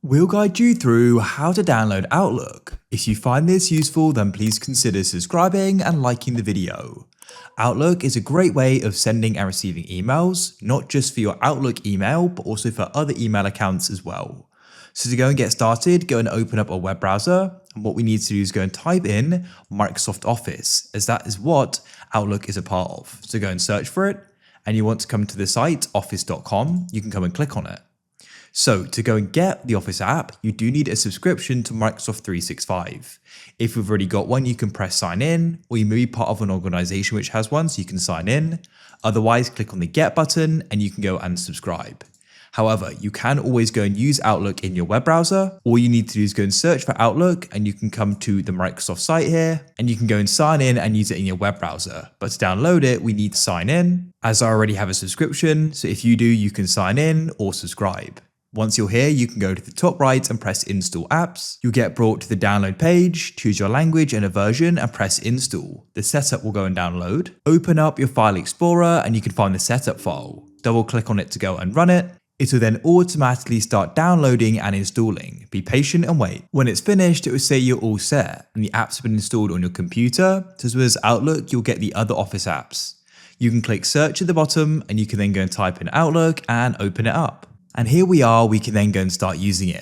We'll guide you through how to download Outlook. If you find this useful, then please consider subscribing and liking the video. Outlook is a great way of sending and receiving emails, not just for your Outlook email, but also for other email accounts as well. So to go and get started, go and open up a web browser. And what we need to do is go and type in Microsoft Office, as that is what Outlook is a part of. So go and search for it, and you want to come to the site office.com. You can come and click on it. So to go and get the Office app, you do need a subscription to Microsoft 365. If you've already got one, you can press sign in, or you may be part of an organization which has one, so you can sign in. Otherwise, click on the get button and you can go and subscribe. However, you can always go and use Outlook in your web browser. All you need to do is go and search for Outlook and you can come to the Microsoft site here and you can go and sign in and use it in your web browser. But to download it, we need to sign in. As I already have a subscription, so if you do, you can sign in or subscribe. Once you're here, you can go to the top right and press Install Apps. You'll get brought to the download page, choose your language and a version and press Install. The setup will go and download. Open up your File Explorer and you can find the setup file. Double click on it to go and run it. It will then automatically start downloading and installing. Be patient and wait. When it's finished, it will say you're all set and the apps have been installed on your computer. So as well as Outlook, you'll get the other Office apps. You can click search at the bottom and you can then go and type in Outlook and open it up. And here we are, we can then go and start using it.